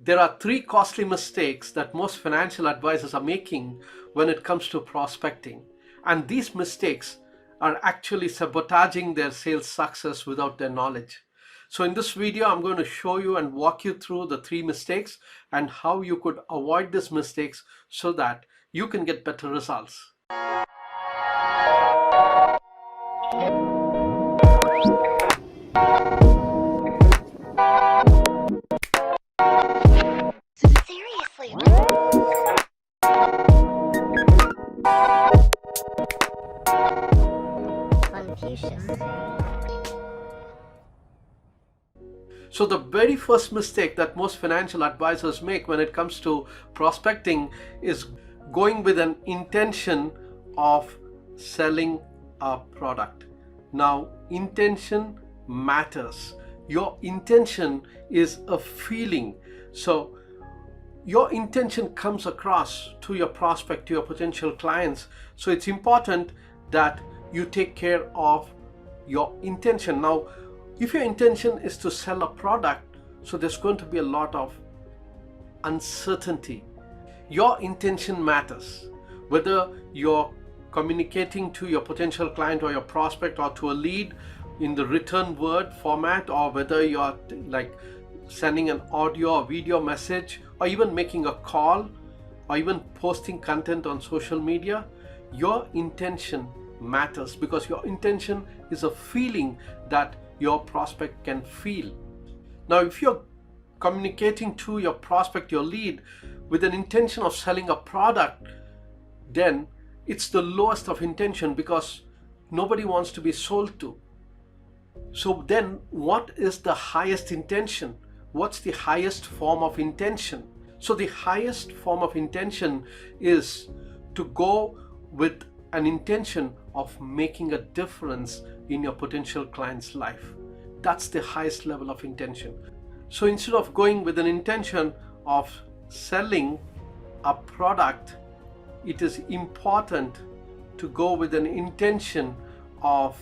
There are three costly mistakes that most financial advisors are making when it comes to prospecting. And these mistakes are actually sabotaging their sales success without their knowledge. So in this video, I'm going to show you and walk you through the three mistakes and how you could avoid these mistakes so that you can get better results. Seriously. Confucius. So the very first mistake that most financial advisors make when it comes to prospecting is going with an intention of selling a product. Now, intention matters. Your intention is a feeling. So your intention comes across to your prospect, to your potential clients. So it's important that you take care of your intention. Now, if your intention is to sell a product, so there's going to be a lot of uncertainty. Your intention matters. Whether you're communicating to your potential client or your prospect or to a lead in the written word format, or whether you're like sending an audio or video message, or even making a call, or even posting content on social media, your intention matters, because your intention is a feeling that your prospect can feel. Now, if you're communicating to your prospect, your lead, with an intention of selling a product, then it's the lowest of intention, because nobody wants to be sold to. So then what is the highest intention? What's the highest form of intention? So the highest form of intention is to go with an intention of making a difference in your potential client's life. That's the highest level of intention. So instead of going with an intention of selling a product, it is important to go with an intention of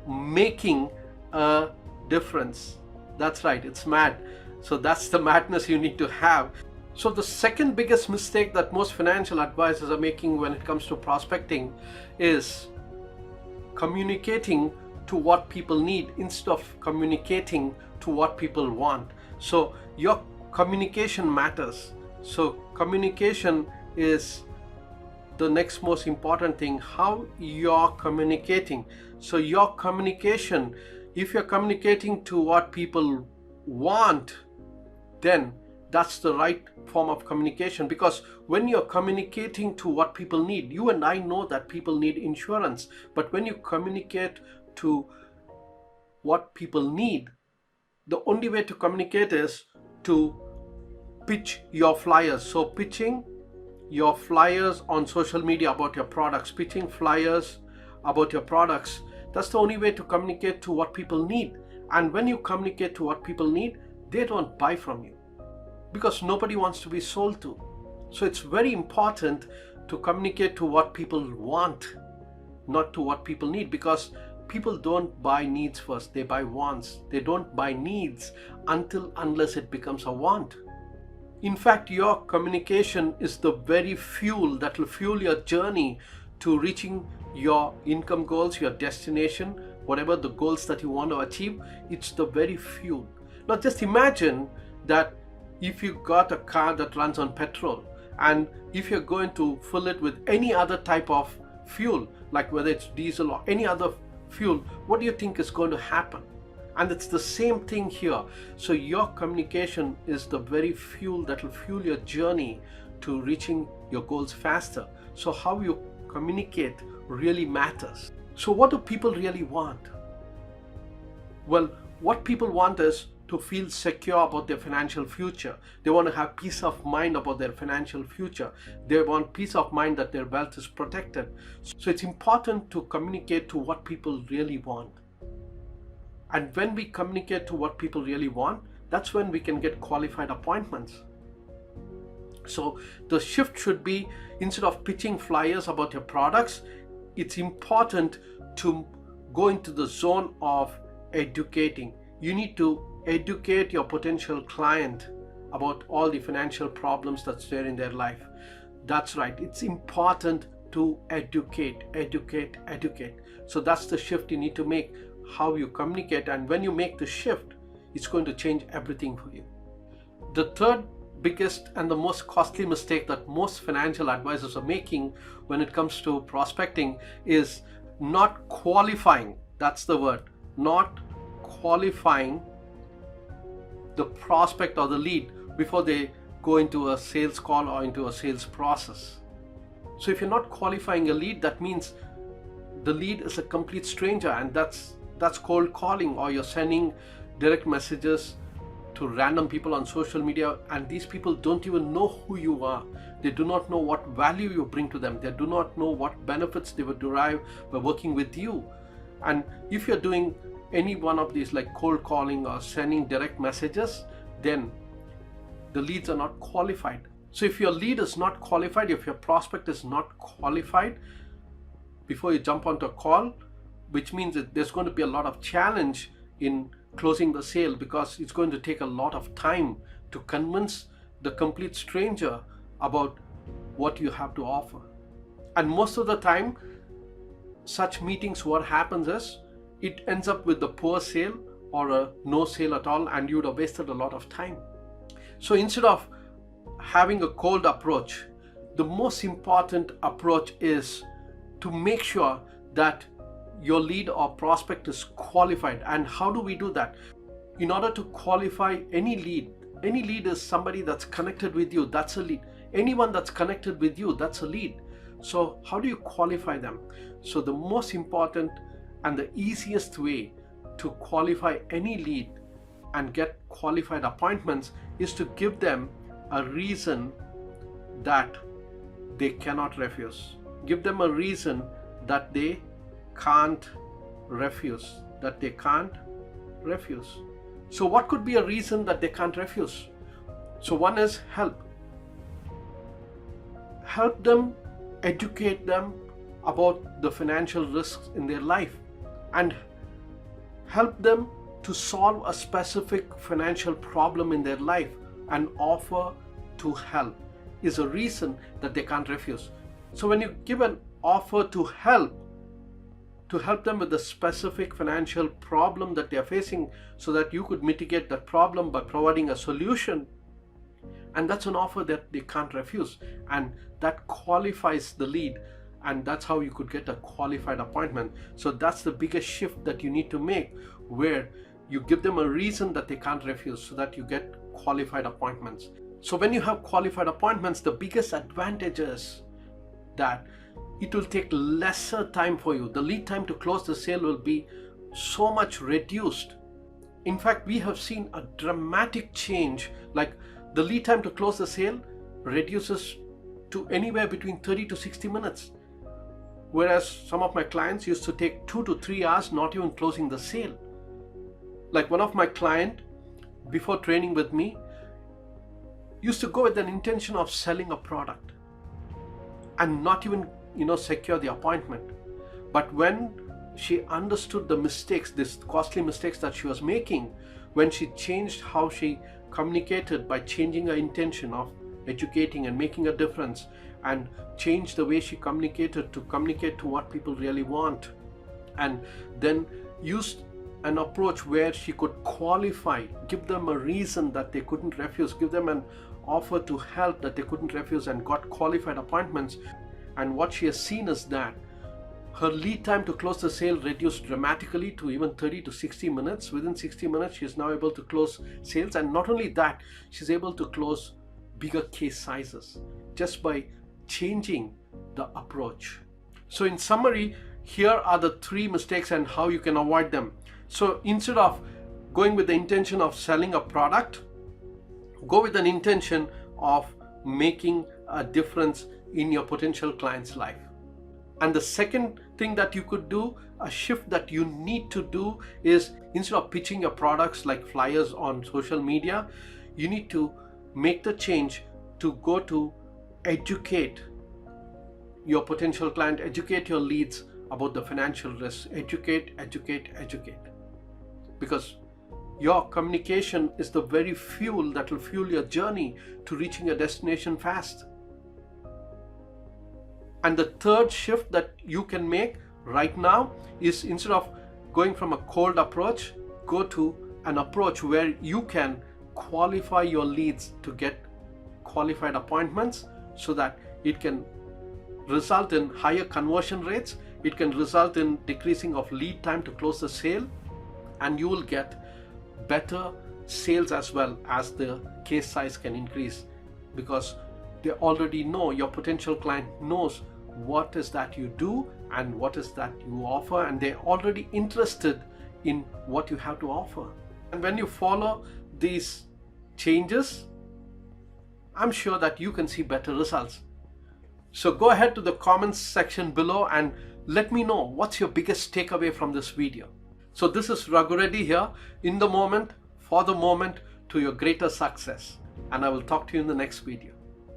making a difference. That's right, it's mad. So that's the madness you need to have. So the second biggest mistake that most financial advisors are making when it comes to prospecting is communicating to what people need instead of communicating to what people want. So your communication matters. So communication is the next most important thing, how you're communicating. So your communication, if you're communicating to what people want, then that's the right form of communication. Because when you're communicating to what people need, you and I know that people need insurance, but when you communicate to what people need, the only way to communicate is to pitch your flyers. So pitching your flyers on social media about your products, pitching flyers about your products, that's the only way to communicate to what people need. And when you communicate to what people need, they don't buy from you, because nobody wants to be sold to. So it's very important to communicate to what people want, not to what people need, because people don't buy needs first, they buy wants. They don't buy needs unless it becomes a want. In fact, your communication is the very fuel that will fuel your journey to reaching your income goals, your destination, whatever the goals that you want to achieve. It's the very fuel. Now just imagine that if you got a car that runs on petrol, and if you're going to fill it with any other type of fuel, like whether it's diesel or any other fuel, what do you think is going to happen? And it's the same thing here. So your communication is the very fuel that will fuel your journey to reaching your goals faster. So how you communicate really matters. So what do people really want? Well, what people want is to feel secure about their financial future. They want to have peace of mind about their financial future. They want peace of mind that their wealth is protected. So it's important to communicate to what people really want. And when we communicate to what people really want, that's when we can get qualified appointments. So the shift should be, instead of pitching flyers about your products, it's important to go into the zone of educating. You need to educate your potential client about all the financial problems that's there in their life. That's right, it's important to educate. So that's the shift you need to make, how you communicate, and when you make the shift, it's going to change everything for you. The third biggest and the most costly mistake that most financial advisors are making when it comes to prospecting is not qualifying. That's the word, not qualifying the prospect or the lead before they go into a sales call or into a sales process. So if you're not qualifying a lead, that means the lead is a complete stranger, and that's cold calling, or you're sending direct messages to random people on social media, and these people don't even know who you are. They do not know what value you bring to them. They do not know what benefits they would derive by working with you. And if you're doing any one of these, like cold calling or sending direct messages, then the leads are not qualified. So if your lead is not qualified, if your prospect is not qualified before you jump onto a call, which means that there's going to be a lot of challenge in closing the sale, because it's going to take a lot of time to convince the complete stranger about what you have to offer. And most of the time, such meetings, what happens is it ends up with a poor sale or a no sale at all, and you would have wasted a lot of time. So instead of having a cold approach, the most important approach is to make sure that your lead or prospect is qualified. And how do we do that? In order to qualify any lead is somebody that's connected with you, that's a lead. Anyone that's connected with you, that's a lead. So how do you qualify them? So the most important and the easiest way to qualify any lead and get qualified appointments is to give them a reason that they cannot refuse. Give them a reason that they can't refuse. So what could be a reason that they can't refuse? So one is help. Help them, educate them about the financial risks in their life, and help them to solve a specific financial problem in their life, and offer to help is a reason that they can't refuse. So when you give an offer to help them with the specific financial problem that they are facing, so that you could mitigate that problem by providing a solution, and that's an offer that they can't refuse, and that qualifies the lead, and that's how you could get a qualified appointment. So that's the biggest shift that you need to make, where you give them a reason that they can't refuse, so that you get qualified appointments. So when you have qualified appointments, the biggest advantage is that it will take lesser time for you. The lead time to close the sale will be so much reduced. In fact, we have seen a dramatic change, like the lead time to close the sale reduces to anywhere between 30 to 60 minutes. Whereas some of my clients used to take 2 to 3 hours not even closing the sale. Like one of my clients, before training with me, used to go with an intention of selling a product and not even secure the appointment. But when she understood the mistakes, these costly mistakes that she was making, when she changed how she communicated by changing her intention of educating and making a difference, and changed the way she communicated to communicate to what people really want, and then used an approach where she could qualify, give them a reason that they couldn't refuse, give them an offer to help that they couldn't refuse, and got qualified appointments. And what she has seen is that her lead time to close the sale reduced dramatically to even 30 to 60 minutes. Within 60 minutes, she is now able to close sales. And not only that, she's able to close bigger case sizes just by changing the approach. So in summary, here are the 3 mistakes and how you can avoid them. So instead of going with the intention of selling a product, go with an intention of making a difference in your potential client's life. And the second thing that you could do, a shift that you need to do, is instead of pitching your products like flyers on social media, you need to make the change to go to educate your potential client, educate your leads about the financial risks. Educate. Because Your communication is the very fuel that will fuel your journey to reaching your destination fast. And the third shift that you can make right now is, instead of going from a cold approach, go to an approach where you can qualify your leads to get qualified appointments, so that it can result in higher conversion rates, it can result in decreasing of lead time to close the sale, and you will get better sales as well as the case size can increase, because they already know, your potential client knows what is that you do and what is that you offer, and they're already interested in what you have to offer. And when you follow these changes, I'm sure that you can see better results. So go ahead to the comments section below and let me know what's your biggest takeaway from this video. So this is Raghu Reddy here, in the moment, for the moment, to your greater success. And I will talk to you in the next video.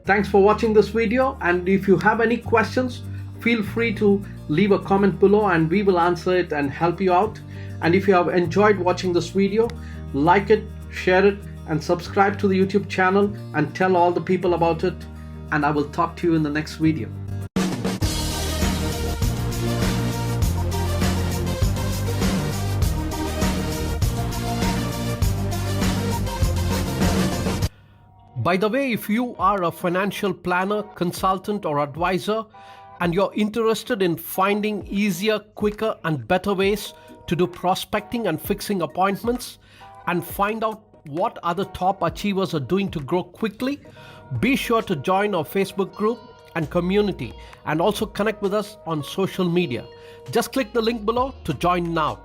Thanks for watching this video, and if you have any questions, feel free to leave a comment below and we will answer it and help you out. And if you have enjoyed watching this video, like it, share it, and subscribe to the YouTube channel and tell all the people about it. And I will talk to you in the next video. By the way, if you are a financial planner, consultant, or advisor, and you're interested in finding easier, quicker, and better ways to do prospecting and fixing appointments, and find out what other top achievers are doing to grow quickly, be sure to join our Facebook group and community, and also connect with us on social media. Just click the link below to join now.